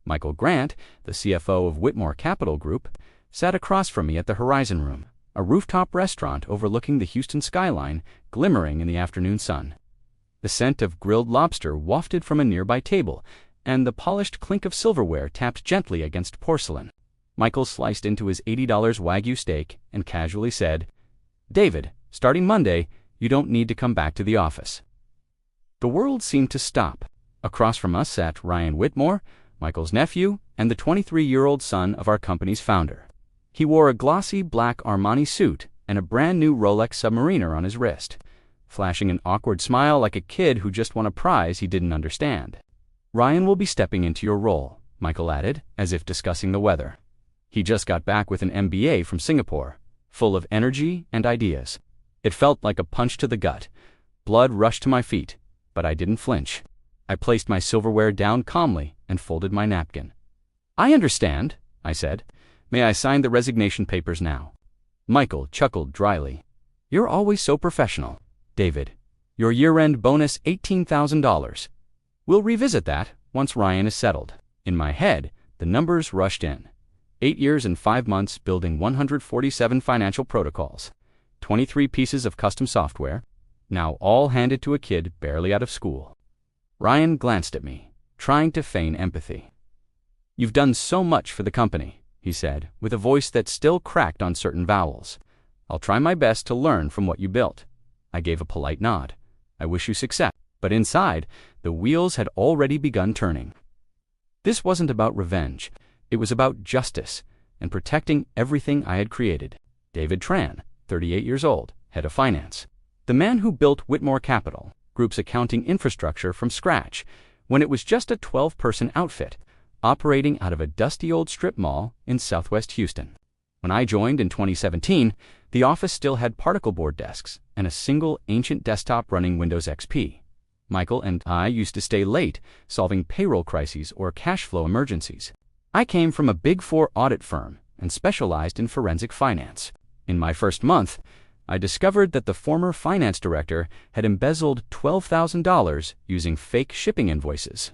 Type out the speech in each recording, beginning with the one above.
Michael Grant, the CFO of Whitmore Capital Group, sat across from me at the Horizon Room, a rooftop restaurant overlooking the Houston skyline, glimmering in the afternoon sun. The scent of grilled lobster wafted from a nearby table, and the polished clink of silverware tapped gently against porcelain. Michael sliced into his $80 Wagyu steak and casually said, "David, starting Monday, you don't need to come back to the office." The world seemed to stop. Across from us sat Ryan Whitmore, Michael's nephew, and the 23-year-old son of our company's founder. He wore a glossy black Armani suit and a brand-new Rolex Submariner on his wrist, flashing an awkward smile like a kid who just won a prize he didn't understand. "Ryan will be stepping into your role," Michael added, as if discussing the weather. He just got back with an MBA from Singapore, full of energy and ideas. It felt like a punch to the gut. Blood rushed to my feet, but I didn't flinch. I placed my silverware down calmly and folded my napkin. "I understand," I said. "May I sign the resignation papers now?" Michael chuckled dryly. "You're always so professional. David, your year-end bonus $18,000. We'll revisit that once Ryan is settled." In my head, the numbers rushed in. 8 years and 5 months building 147 financial protocols, 23 pieces of custom software, now all handed to a kid barely out of school. Ryan glanced at me, trying to feign empathy. "You've done so much for the company," he said, with a voice that still cracked on certain vowels. "I'll try my best to learn from what you built." I gave a polite nod. "I wish you success." But inside, the wheels had already begun turning. This wasn't about revenge. It was about justice and protecting everything I had created. David Tran, 38 years old, head of finance. The man who built Whitmore Capital Group's accounting infrastructure from scratch when it was just a 12-person outfit, operating out of a dusty old strip mall in southwest Houston. When I joined in 2017, the office still had particle board desks and a single ancient desktop running Windows XP. Michael and I used to stay late solving payroll crises or cash flow emergencies. I came from a Big Four audit firm and specialized in forensic finance. In my first month, I discovered that the former finance director had embezzled $12,000 using fake shipping invoices.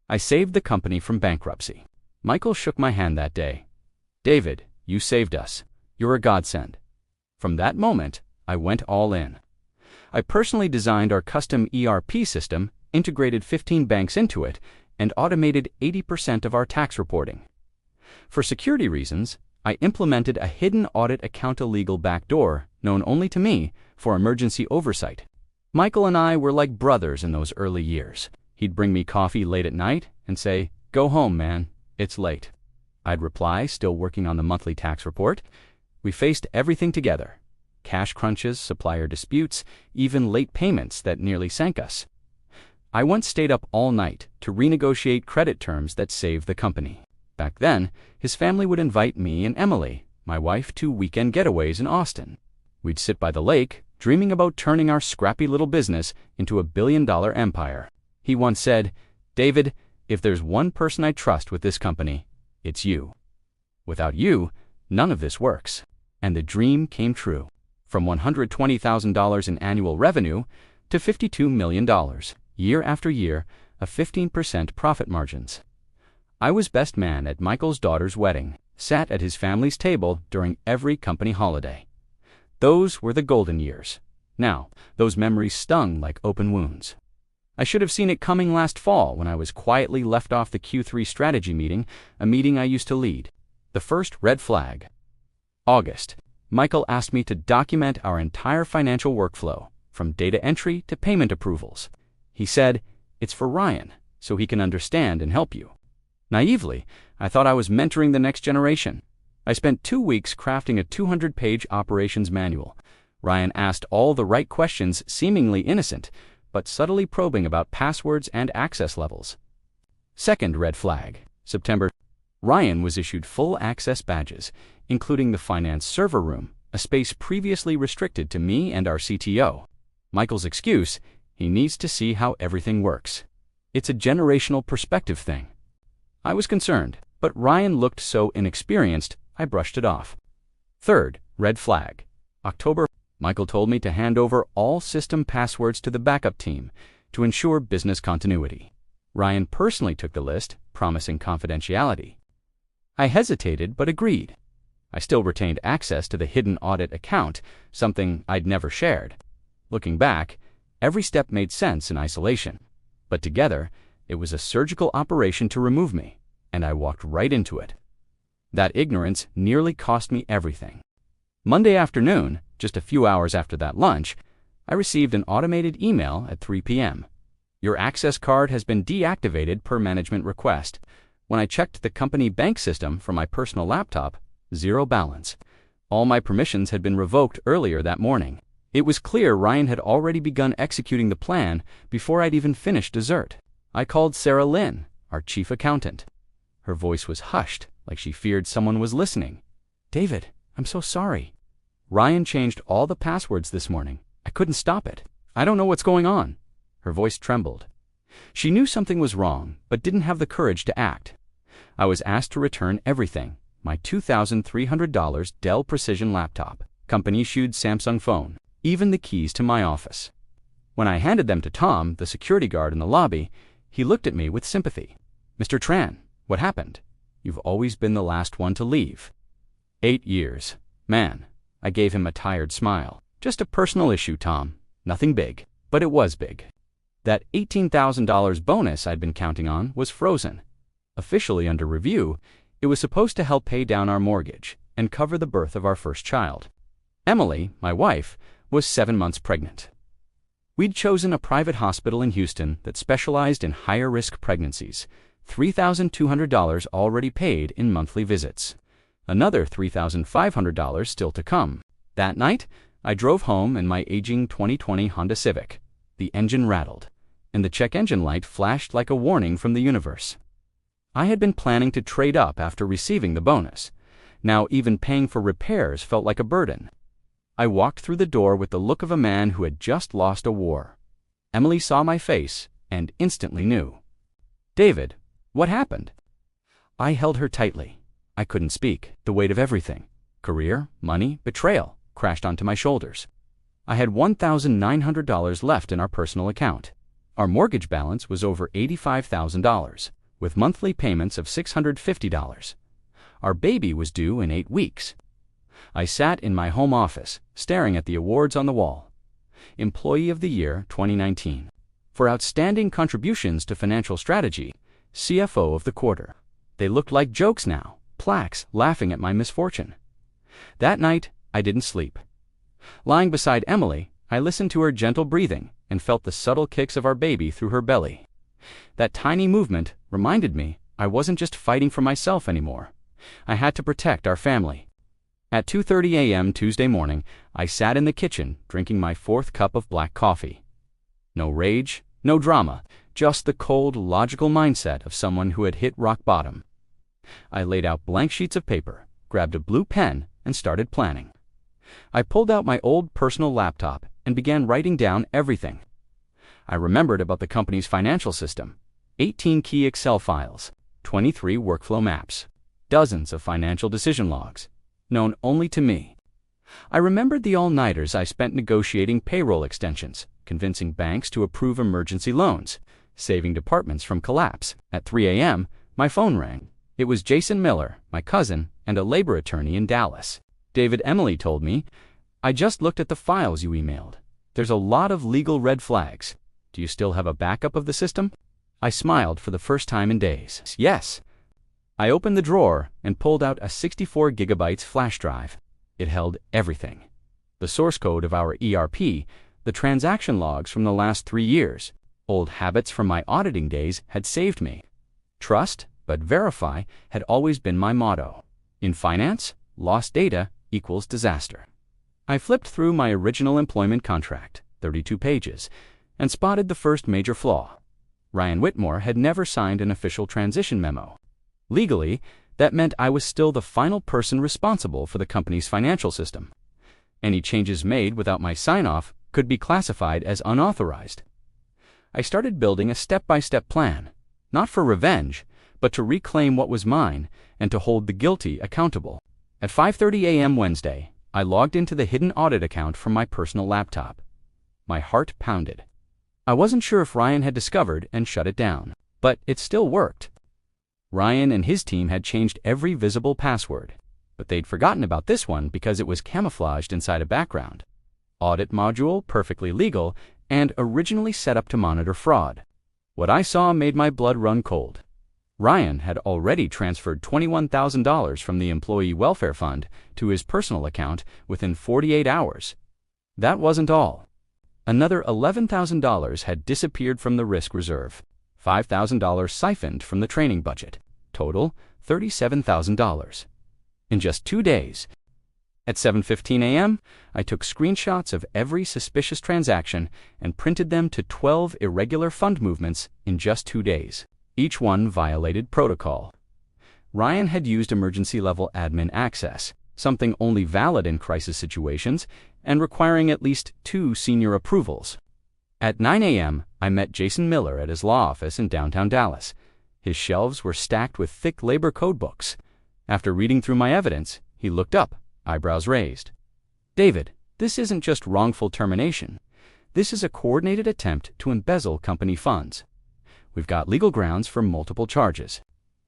I saved the company from bankruptcy. Michael shook my hand that day. "David, you saved us. You're a godsend." From that moment, I went all in. I personally designed our custom ERP system, integrated 15 banks into it, and automated 80% of our tax reporting. For security reasons, I implemented a hidden audit account-illegal backdoor, known only to me, for emergency oversight. Michael and I were like brothers in those early years. He'd bring me coffee late at night and say, "Go home, man. It's late." I'd reply, still working on the monthly tax report. We faced everything together. Cash crunches, supplier disputes, even late payments that nearly sank us. I once stayed up all night to renegotiate credit terms that saved the company. Back then, his family would invite me and Emily, my wife, to weekend getaways in Austin. We'd sit by the lake, dreaming about turning our scrappy little business into a billion-dollar empire. He once said, "David, if there's one person I trust with this company, it's you. Without you, none of this works." And the dream came true. From $120,000 in annual revenue to $52 million, year after year, of 15% profit margins. I was best man at Michael's daughter's wedding, sat at his family's table during every company holiday. Those were the golden years. Now, those memories stung like open wounds. I should have seen it coming last fall when I was quietly left off the Q3 strategy meeting, a meeting I used to lead. The first red flag. August. Michael asked me to document our entire financial workflow, from data entry to payment approvals. He said, "It's for Ryan, so he can understand and help you." Naively, I thought I was mentoring the next generation. I spent 2 weeks crafting a 200-page operations manual. Ryan asked all the right questions, seemingly innocent, but subtly probing about passwords and access levels. Second red flag. September. Ryan was issued full access badges, including the finance server room, a space previously restricted to me and our CTO. Michael's excuse, he needs to see how everything works. It's a generational perspective thing. I was concerned, but Ryan looked so inexperienced, I brushed it off. Third red flag. October. Michael told me to hand over all system passwords to the backup team to ensure business continuity. Ryan personally took the list, promising confidentiality. I hesitated but agreed. I still retained access to the hidden audit account, something I'd never shared. Looking back, every step made sense in isolation, but together, it was a surgical operation to remove me, and I walked right into it. That ignorance nearly cost me everything. Monday afternoon, just a few hours after that lunch, I received an automated email at 3 p.m. Your access card has been deactivated per management request. When I checked the company bank system from my personal laptop, zero balance. All my permissions had been revoked earlier that morning. It was clear Ryan had already begun executing the plan before I'd even finished dessert. I called Sarah Lynn, our chief accountant. Her voice was hushed, like she feared someone was listening. "David, I'm so sorry. Ryan changed all the passwords this morning. I couldn't stop it. I don't know what's going on." Her voice trembled. She knew something was wrong, but didn't have the courage to act. I was asked to return everything: my $2,300 Dell Precision laptop, company-issued Samsung phone, even the keys to my office. When I handed them to Tom, the security guard in the lobby, he looked at me with sympathy. "Mr. Tran, what happened? You've always been the last one to leave." 8 years. Man, I gave him a tired smile. "Just a personal issue, Tom. Nothing big." But it was big. That $18,000 bonus I'd been counting on was frozen. Officially under review, it was supposed to help pay down our mortgage and cover the birth of our first child. Emily, my wife, was 7 months pregnant. We'd chosen a private hospital in Houston that specialized in higher-risk pregnancies. $3,200 already paid in monthly visits. Another $3,500 still to come. That night, I drove home in my aging 2020 Honda Civic. The engine rattled, and the check engine light flashed like a warning from the universe. I had been planning to trade up after receiving the bonus. Now even paying for repairs felt like a burden. I walked through the door with the look of a man who had just lost a war. Emily saw my face and instantly knew. "David, what happened?" I held her tightly. I couldn't speak. The weight of everything, career, money, betrayal, crashed onto my shoulders. I had $1,900 left in our personal account. Our mortgage balance was over $85,000, with monthly payments of $650. Our baby was due in 8 weeks. I sat in my home office, staring at the awards on the wall. Employee of the Year 2019. For outstanding contributions to financial strategy, CFO of the Quarter. They looked like jokes now, plaques laughing at my misfortune. That night, I didn't sleep. Lying beside Emily, I listened to her gentle breathing and felt the subtle kicks of our baby through her belly. That tiny movement reminded me I wasn't just fighting for myself anymore. I had to protect our family. At 2:30 a.m. Tuesday morning, I sat in the kitchen drinking my 4th cup of black coffee. No rage, no drama, just the cold, logical mindset of someone who had hit rock bottom. I laid out blank sheets of paper, grabbed a blue pen, and started planning. I pulled out my old personal laptop and began writing down everything. I remembered about the company's financial system, 18 key Excel files, 23 workflow maps, dozens of financial decision logs, known only to me. I remembered the all-nighters I spent negotiating payroll extensions, convincing banks to approve emergency loans, saving departments from collapse. At 3 a.m., my phone rang. It was Jason Miller, my cousin, and a labor attorney in Dallas. "David, Emily told me, I just looked at the files you emailed. There's a lot of legal red flags. Do you still have a backup of the system?" I smiled for the first time in days. "Yes." I opened the drawer and pulled out a 64 gigabytes flash drive. It held everything. The source code of our ERP, the transaction logs from the last 3 years, old habits from my auditing days had saved me. Trust, but verify, had always been my motto. In finance, lost data equals disaster. I flipped through my original employment contract, 32 pages, and spotted the first major flaw. Ryan Whitmore had never signed an official transition memo. Legally, that meant I was still the final person responsible for the company's financial system. Any changes made without my sign-off could be classified as unauthorized. I started building a step-by-step plan, not for revenge, but to reclaim what was mine and to hold the guilty accountable. At 5:30 a.m. Wednesday, I logged into the hidden audit account from my personal laptop. My heart pounded. I wasn't sure if Ryan had discovered and shut it down, but it still worked. Ryan and his team had changed every visible password, but they'd forgotten about this one because it was camouflaged inside a background. Audit module, perfectly legal, and originally set up to monitor fraud. What I saw made my blood run cold. Ryan had already transferred $21,000 from the Employee Welfare Fund to his personal account within 48 hours. That wasn't all. Another $11,000 had disappeared from the risk reserve, $5,000 siphoned from the training budget. Total, $37,000. In just 2 days. At 7:15 a.m., I took screenshots of every suspicious transaction and printed them to 12 irregular fund movements in just 2 days. Each one violated protocol. Ryan had used emergency-level admin access, something only valid in crisis situations and requiring at least 2 senior approvals. At 9 a.m., I met Jason Miller at his law office in downtown Dallas. His shelves were stacked with thick labor code books. After reading through my evidence, he looked up, eyebrows raised. "David, this isn't just wrongful termination. This is a coordinated attempt to embezzle company funds. We've got legal grounds for multiple charges."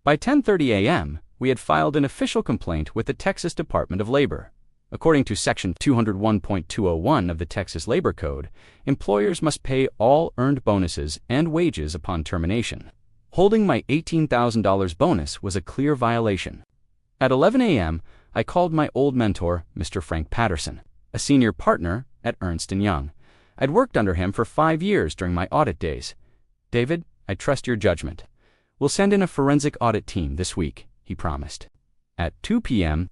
By 10:30 a.m., we had filed an official complaint with the Texas Department of Labor. According to Section 201.201 of the Texas Labor Code, employers must pay all earned bonuses and wages upon termination. Holding my $18,000 bonus was a clear violation. At 11 a.m., I called my old mentor, Mr. Frank Patterson, a senior partner at Ernst & Young. I'd worked under him for 5 years during my audit days. "David, I trust your judgment. We'll send in a forensic audit team this week," he promised. At 2 p.m.,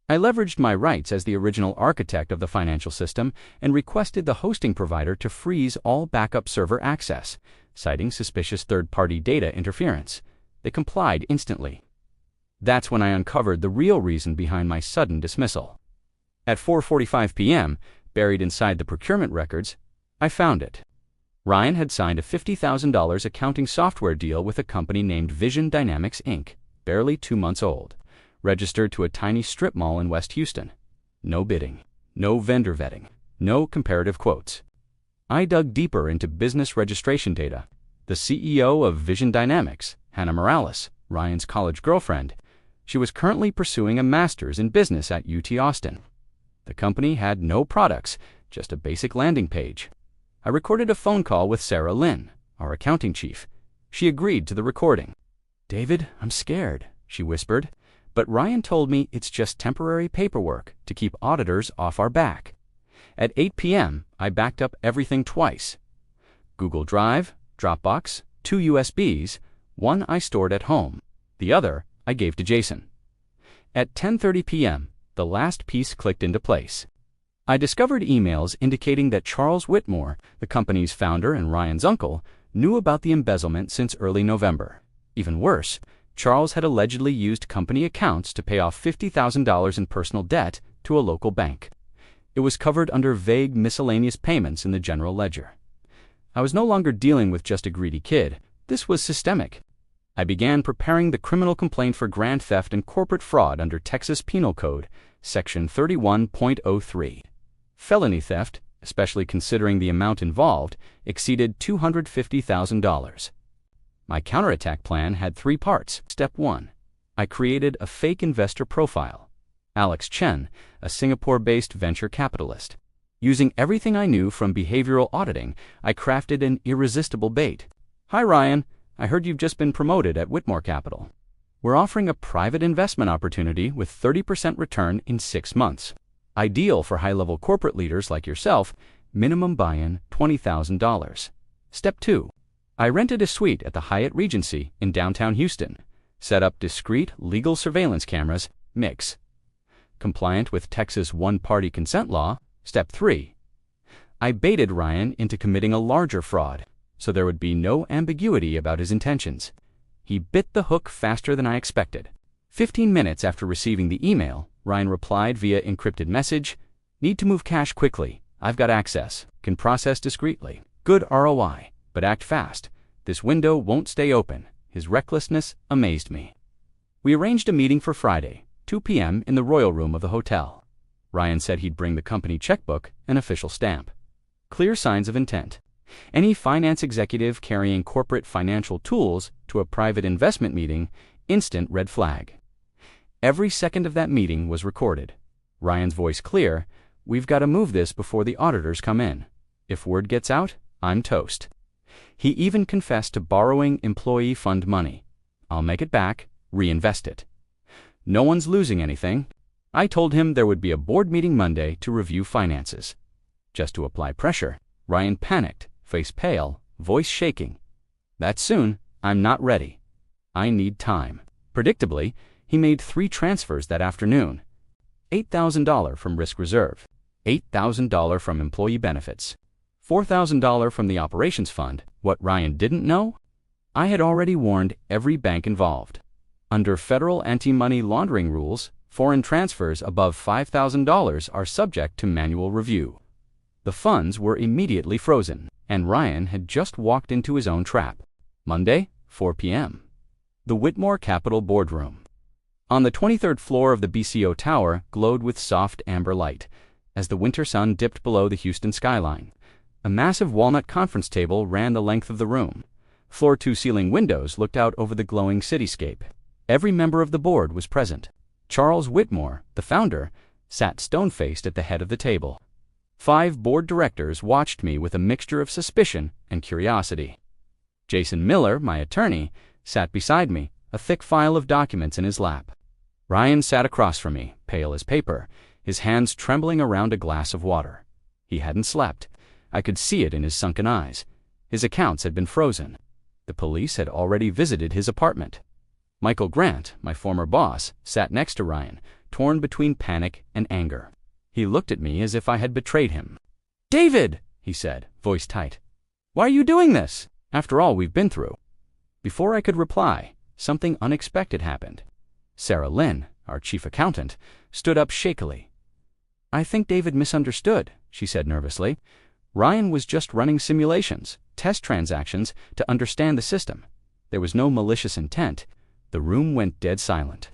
I leveraged my rights as the original architect of the financial system and requested the hosting provider to freeze all backup server access, citing suspicious third-party data interference. They complied instantly. That's when I uncovered the real reason behind my sudden dismissal. At 4:45 p.m., buried inside the procurement records, I found it. Ryan had signed a $50,000 accounting software deal with a company named Vision Dynamics, Inc., barely 2 months old, registered to a tiny strip mall in West Houston. No bidding, no vendor vetting, no comparative quotes. I dug deeper into business registration data. The CEO of Vision Dynamics, Hannah Morales, Ryan's college girlfriend, she was currently pursuing a master's in business at UT Austin. The company had no products, just a basic landing page. I recorded a phone call with Sarah Lynn, our accounting chief. She agreed to the recording. "David, I'm scared," she whispered, "but Ryan told me it's just temporary paperwork to keep auditors off our back." At 8 p.m., I backed up everything twice. Google Drive, Dropbox, 2 USBs, one I stored at home, the other I gave to Jason. At 10:30 p.m., the last piece clicked into place. I discovered emails indicating that Charles Whitmore, the company's founder and Ryan's uncle, knew about the embezzlement since early November. Even worse, Charles had allegedly used company accounts to pay off $50,000 in personal debt to a local bank. It was covered under vague miscellaneous payments in the general ledger. I was no longer dealing with just a greedy kid. This was systemic. I began preparing the criminal complaint for grand theft and corporate fraud under Texas Penal Code, Section 31.03. Felony theft, especially considering the amount involved, exceeded $250,000. My counterattack plan had 3 parts. Step 1. I created a fake investor profile. Alex Chen, a Singapore-based venture capitalist. Using everything I knew from behavioral auditing, I crafted an irresistible bait. "Hi Ryan, I heard you've just been promoted at Whitmore Capital. We're offering a private investment opportunity with 30% return in 6 months. Ideal for high-level corporate leaders like yourself, minimum buy-in $20,000. Step 2. I rented a suite at the Hyatt Regency in downtown Houston, set up discreet legal surveillance cameras, MICs. Compliant with Texas one-party consent law. Step 3. I baited Ryan into committing a larger fraud, so there would be no ambiguity about his intentions. He bit the hook faster than I expected. 15 minutes after receiving the email, Ryan replied via encrypted message, "Need to move cash quickly. I've got access. Can process discreetly. Good ROI, but act fast. This window won't stay open." His recklessness amazed me. We arranged a meeting for Friday, 2 p.m. in the Royal Room of the hotel. Ryan said he'd bring the company checkbook and official stamp. Clear signs of intent. Any finance executive carrying corporate financial tools to a private investment meeting Instant red flag. Every second of that meeting was recorded. Ryan's voice clear, "We've got to move this before the auditors come in. If word gets out, I'm toast." He even confessed to borrowing employee fund money. "I'll make it back, reinvest it. No one's losing anything." I told him there would be a board meeting Monday to review finances. Just to apply pressure, Ryan panicked, face pale, voice shaking. "That soon? I'm not ready. I need time." Predictably, he made 3 transfers that afternoon. $8,000 from risk reserve, $8,000 from employee benefits, $4,000 from the operations fund. What Ryan didn't know? I had already warned every bank involved. Under federal anti-money laundering rules, foreign transfers above $5,000 are subject to manual review. The funds were immediately frozen, and Ryan had just walked into his own trap. Monday, 4 p.m. The Whitmore Capital boardroom. On the 23rd floor of the BCO tower glowed with soft amber light, as the winter sun dipped below the Houston skyline. A massive walnut conference table ran the length of the room. Floor-to-ceiling windows looked out over the glowing cityscape. Every member of the board was present. Charles Whitmore, the founder, sat stone-faced at the head of the table. 5 board directors watched me with a mixture of suspicion and curiosity. Jason Miller, my attorney, sat beside me, a thick file of documents in his lap. Ryan sat across from me, pale as paper, his hands trembling around a glass of water. He hadn't slept. I could see it in his sunken eyes. His accounts had been frozen. The police had already visited his apartment. Michael Grant, my former boss, sat next to Ryan, torn between panic and anger. He looked at me as if I had betrayed him. "David," he said, voice tight. "Why are you doing this? After all we've been through." Before I could reply, something unexpected happened. Sarah Lynn, our chief accountant, stood up shakily. "I think David misunderstood," she said nervously. "Ryan was just running simulations, test transactions, to understand the system. There was no malicious intent." The room went dead silent.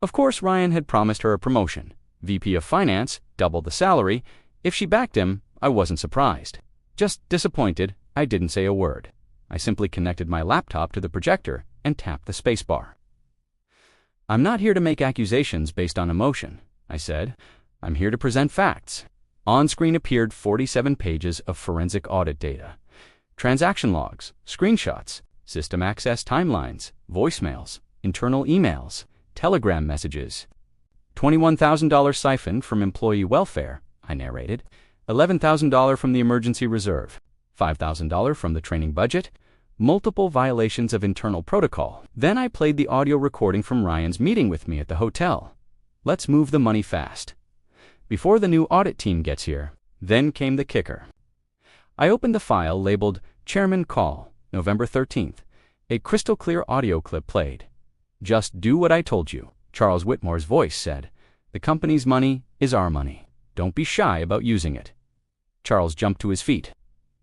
Of course, Ryan had promised her a promotion. VP of Finance, double the salary. If she backed him, I wasn't surprised. Just disappointed, I didn't say a word. I simply connected my laptop to the projector and tapped the spacebar. "I'm not here to make accusations based on emotion," I said. "I'm here to present facts." On screen appeared 47 pages of forensic audit data. Transaction logs, screenshots, system access timelines, voicemails, internal emails, telegram messages. $21,000 siphoned from employee welfare, I narrated. $11,000 from the emergency reserve. $5,000 from the training budget. Multiple violations of internal protocol. Then I played the audio recording from Ryan's meeting with me at the hotel. Let's move the money fast. Before the new audit team gets here, then came the kicker. I opened the file labeled Chairman Call, November 13th. A crystal clear audio clip played. "Just do what I told you," Charles Whitmore's voice said. "The company's money is our money. Don't be shy about using it." Charles jumped to his feet.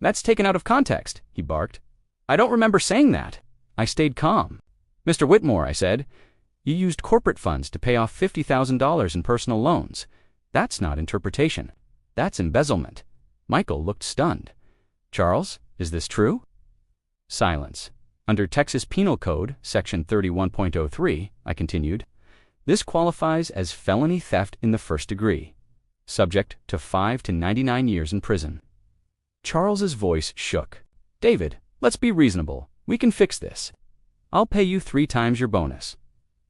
"That's taken out of context," he barked. "I don't remember saying that." I stayed calm. "Mr. Whitmore," I said, "you used corporate funds to pay off $50,000 in personal loans. That's not interpretation. That's embezzlement." Michael looked stunned. "Charles, is this true?" Silence. "Under Texas Penal Code, Section 31.03, I continued, "this qualifies as felony theft in the first degree, subject to 5 to 99 years in prison." Charles's voice shook. "David, let's be reasonable. We can fix this. I'll pay you 3 times your bonus.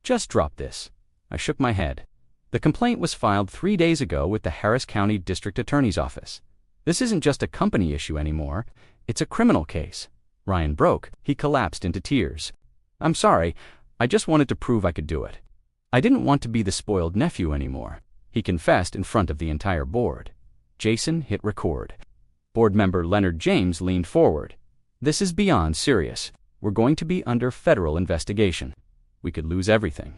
Just drop this." I shook my head. "The complaint was filed 3 days ago with the Harris County District Attorney's Office. This isn't just a company issue anymore. It's a criminal case." Ryan broke. He collapsed into tears. "I'm sorry. I just wanted to prove I could do it. I didn't want to be the spoiled nephew anymore." He confessed in front of the entire board. Jason hit record. Board member Leonard James leaned forward. "This is beyond serious. We're going to be under federal investigation. We could lose everything."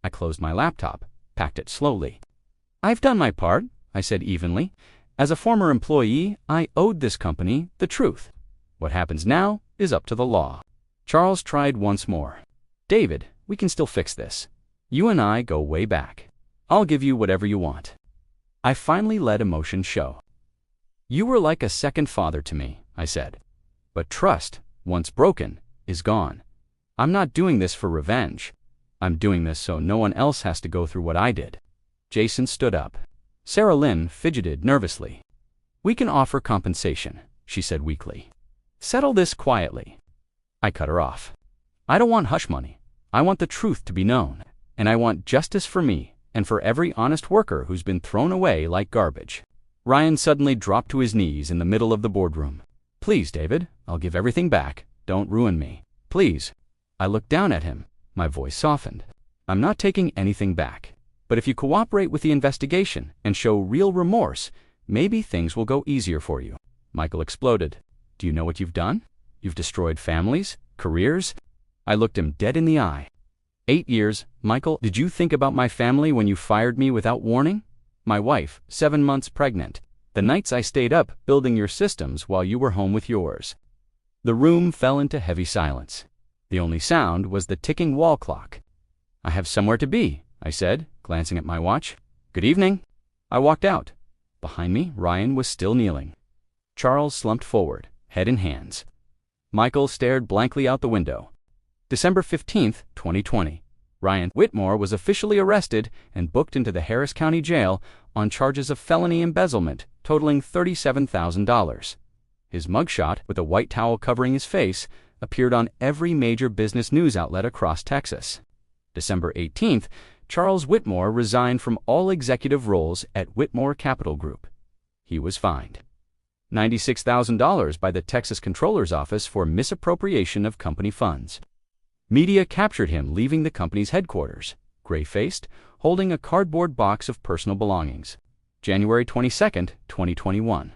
I closed my laptop, packed it slowly. "I've done my part," I said evenly. "As a former employee, I owed this company the truth. What happens now is up to the law." Charles tried once more. "David, we can still fix this. You and I go way back. I'll give you whatever you want." I finally let emotion show. "You were like a second father to me," I said. "But trust, once broken, is gone. I'm not doing this for revenge. I'm doing this so no one else has to go through what I did. Jason stood up. Sarah Lynn fidgeted nervously. We can offer compensation, she said weakly. Settle this quietly. I cut her off. I don't want hush money. I want the truth to be known, and I want justice for me and for every honest worker who's been thrown away like garbage. Ryan suddenly dropped to his knees in the middle of the boardroom. Please, David, I'll give everything back. Don't ruin me. Please. I looked down at him. My voice softened. I'm not taking anything back. But if you cooperate with the investigation and show real remorse, maybe things will go easier for you. Michael exploded. Do you know what you've done? You've destroyed families, careers. I looked him dead in the eye. 8 years, Michael, did you think about my family when you fired me without warning? My wife, 7 months pregnant. The nights I stayed up building your systems while you were home with yours. The room fell into heavy silence. The only sound was the ticking wall clock. I have somewhere to be, I said, glancing at my watch. Good evening. I walked out. Behind me, Ryan was still kneeling. Charles slumped forward, head in hands. Michael stared blankly out the window. December 15th, 2020. Ryan Whitmore was officially arrested and booked into the Harris County Jail on charges of felony embezzlement totaling $37,000. His mugshot, with a white towel covering his face, appeared on every major business news outlet across Texas. December 18th, Charles Whitmore resigned from all executive roles at Whitmore Capital Group. He was fined $96,000 by the Texas Comptroller's Office for misappropriation of company funds. Media captured him leaving the company's headquarters, gray-faced, holding a cardboard box of personal belongings. January 22nd, 2021.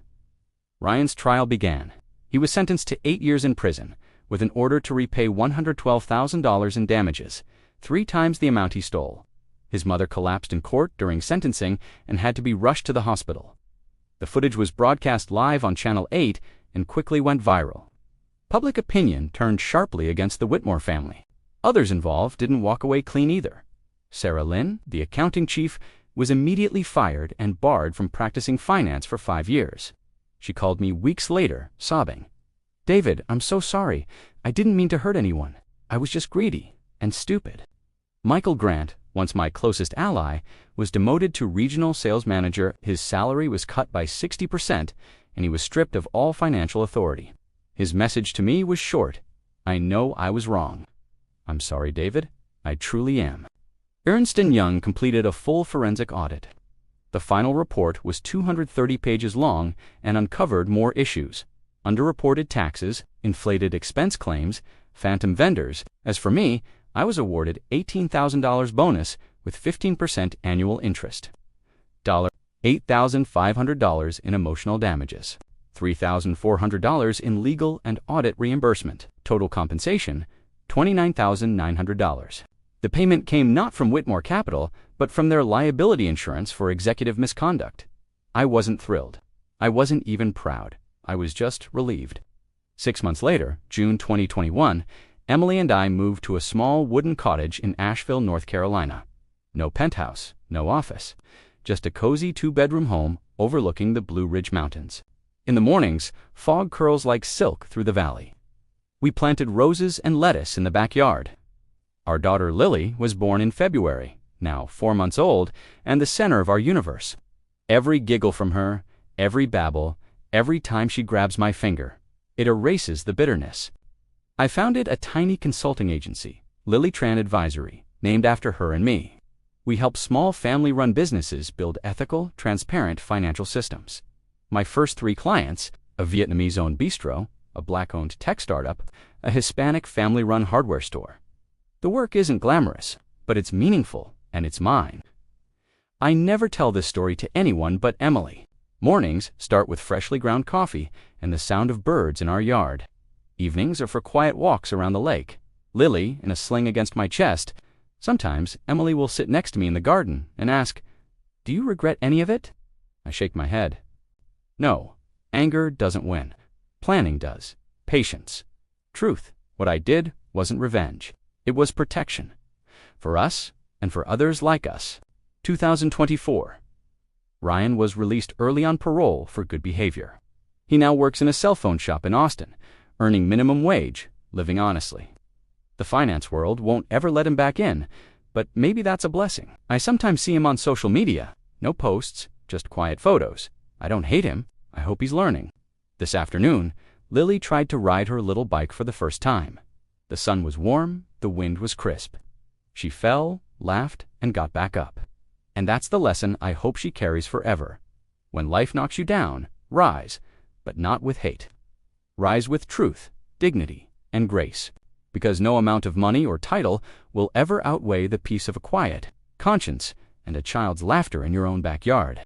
Ryan's trial began. He was sentenced to 8 years in prison, with an order to repay $112,000 in damages, 3 times the amount he stole. His mother collapsed in court during sentencing and had to be rushed to the hospital. The footage was broadcast live on Channel 8 and quickly went viral. Public opinion turned sharply against the Whitmore family. Others involved didn't walk away clean either. Sarah Lynn, the accounting chief, was immediately fired and barred from practicing finance for 5 years. She called me weeks later, sobbing. David, I'm so sorry. I didn't mean to hurt anyone. I was just greedy and stupid. Michael Grant, once my closest ally, was demoted to regional sales manager. His salary was cut by 60%, and he was stripped of all financial authority. His message to me was short. I know I was wrong. I'm sorry, David. I truly am. Ernst & Young completed a full forensic audit. The final report was 230 pages long and uncovered more issues: underreported taxes, inflated expense claims, phantom vendors. As for me, I was awarded $18,000 bonus with 15% annual interest. $8,500 in emotional damages. $3,400 in legal and audit reimbursement. Total compensation, $29,900. The payment came not from Whitmore Capital, but from their liability insurance for executive misconduct. I wasn't thrilled. I wasn't even proud. I was just relieved. 6 months later, June 2021, Emily and I moved to a small wooden cottage in Asheville, North Carolina. No penthouse, no office, just a cozy 2-bedroom home overlooking the Blue Ridge Mountains. In the mornings, fog curls like silk through the valley. We planted roses and lettuce in the backyard. Our daughter Lily was born in February, now 4 months old, and the center of our universe. Every giggle from her, every babble, every time she grabs my finger, it erases the bitterness. I founded a tiny consulting agency, Lily Tran Advisory, named after her and me. We help small family-run businesses build ethical, transparent financial systems. My first 3 clients, a Vietnamese-owned bistro, a Black-owned tech startup, a Hispanic family-run hardware store. The work isn't glamorous, but it's meaningful, and it's mine. I never tell this story to anyone but Emily. Mornings start with freshly ground coffee and the sound of birds in our yard. Evenings are for quiet walks around the lake. Lily in a sling against my chest. Sometimes Emily will sit next to me in the garden and ask, "Do you regret any of it?" I shake my head. No, anger doesn't win. Planning does. Patience. Truth, what I did wasn't revenge. It was protection. For us and for others like us. 2024. Ryan was released early on parole for good behavior. He now works in a cell phone shop in Austin, earning minimum wage, living honestly. The finance world won't ever let him back in, but maybe that's a blessing. I sometimes see him on social media. No posts, just quiet photos. I don't hate him. I hope he's learning. This afternoon, Lily tried to ride her little bike for the first time. The sun was warm, the wind was crisp. She fell, laughed, and got back up. And that's the lesson I hope she carries forever. When life knocks you down, rise, but not with hate. Rise with truth, dignity, and grace. Because no amount of money or title will ever outweigh the peace of a quiet conscience and a child's laughter in your own backyard.